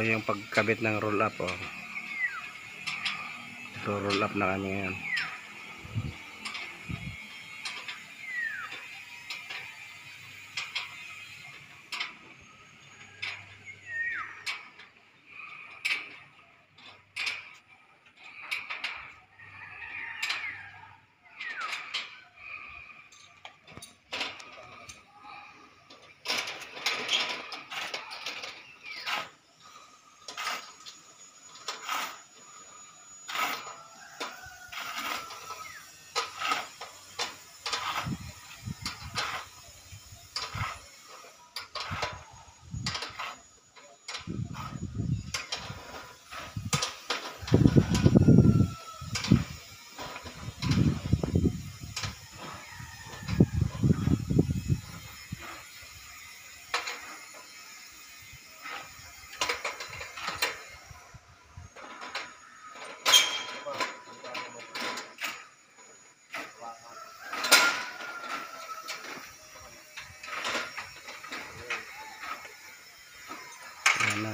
Ito yung pagkabit ng roll up, oh. So roll up na kami ngayon. Ayan na.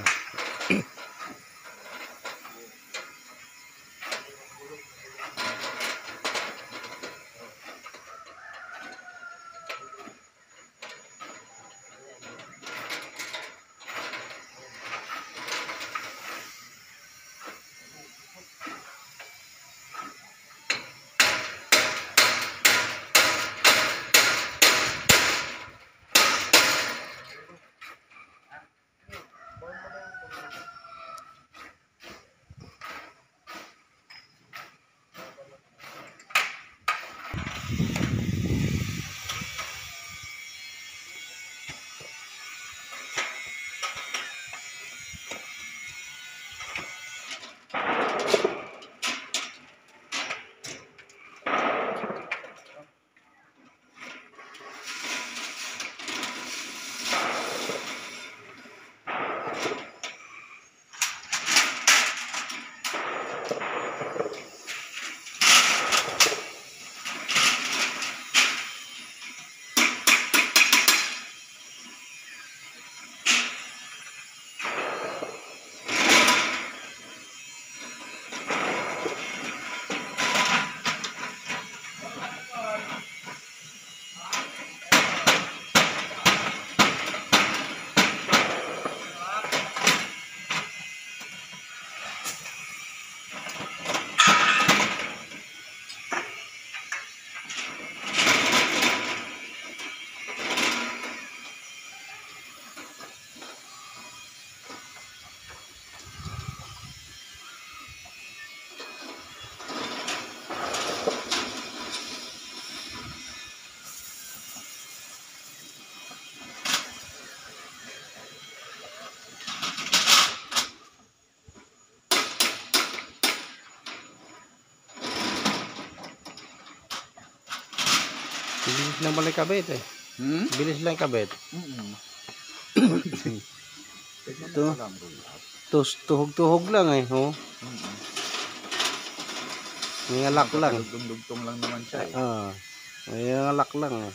Bilis lang pala yung kabit eh. Bilis lang yung kabit. Ito, tuhog-tuhog lang eh. Oh. May alak lang. Dugtong lang naman siya eh. May alak lang eh.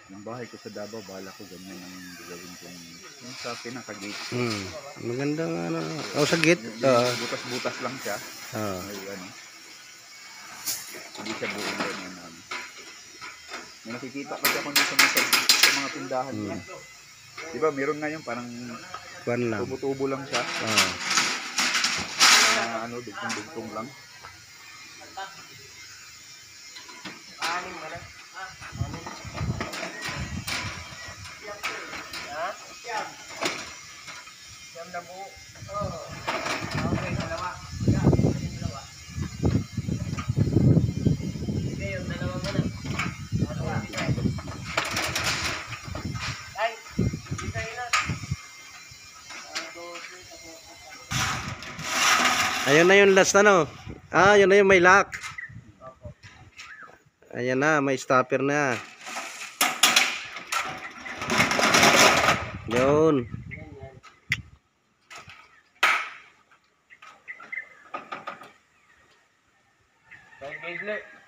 Yung bahay ko sa Davao, bala ko ganyan ang gagawin kong yung sa pinaka-gate. Magandang ano. Sa gate. Butas-butas lang siya. May ano. Hindi siya buong ganyan. May nakikita kasi ako dito sa mga tindahan niya. Diba, meron nga yung parang tubo-tubo lang siya. Dugtong-dugtong lang. Ayun na yung last ano. Ah, yun na yung may lock. Ayan na, may stopper na. Yun.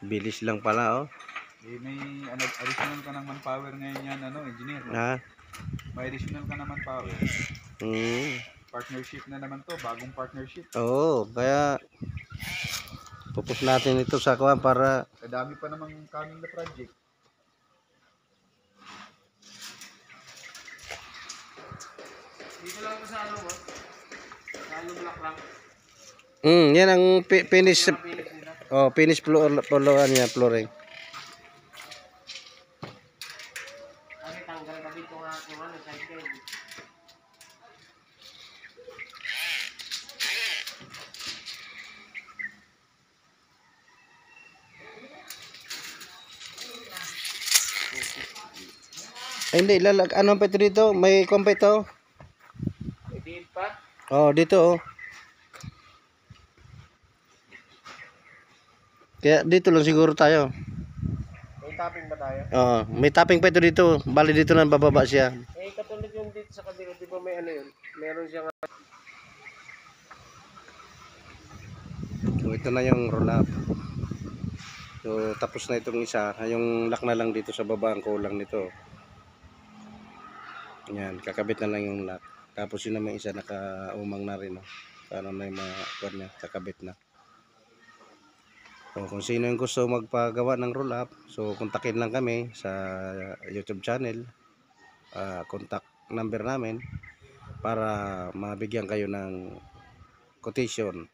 Bilis lang pala, oh. May additional ka ng manpower ngayon yan, engineer. Ha? May additional ka ng manpower. Partnership na naman to, bagong partnership. Oo, kaya pupus natin ito sa kuwan para Kadami pa namang coming na project. Dito lang sa mo? Sa block lang. yan ang finish. Oh, finish flooring niya, flooring. Kasi tanggal ka dito nga kung ano, cycle. Ay, hindi, ano pa ito dito? May kompa ito? Edit pa? Oh, dito, oh. Kaya dito lang siguro tayo. May tapping ba tayo? Oo, may tapping pa ito dito. Bali dito lang bababa siya. Eh, katulad yung dito sa kabila, di ba may ano yun? Meron siyang... So, ito na yung roll up. So, tapos na itong isa. Yung lock na lang dito sa baba ang kulang nito. Yan, kakabit na lang yung lock. Tapos yun naman isa nakaumang na rin. Oh. Para na yung mga kuwan niya, kakabit na. So, kung sino yung gusto magpagawa ng roll up, so kontakin lang kami sa YouTube channel. Contact number namin para mabigyan kayo ng quotation.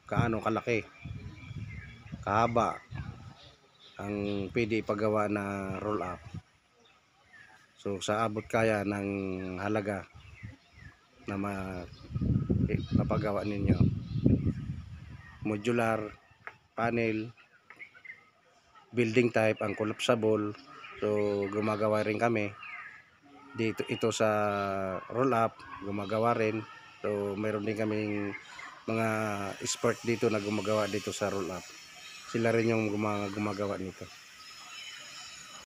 Kaano kalaki, kahaba ang pwede ipagawa na roll up. So sa abot kaya ng halaga na mapagawa ninyo, modular, panel, building type, ang collapsible. So gumagawa rin kami dito, ito sa roll up gumagawa rin. So mayroon din kaming mga expert dito na gumagawa dito sa roll up. Sila rin yung gumagawa nito.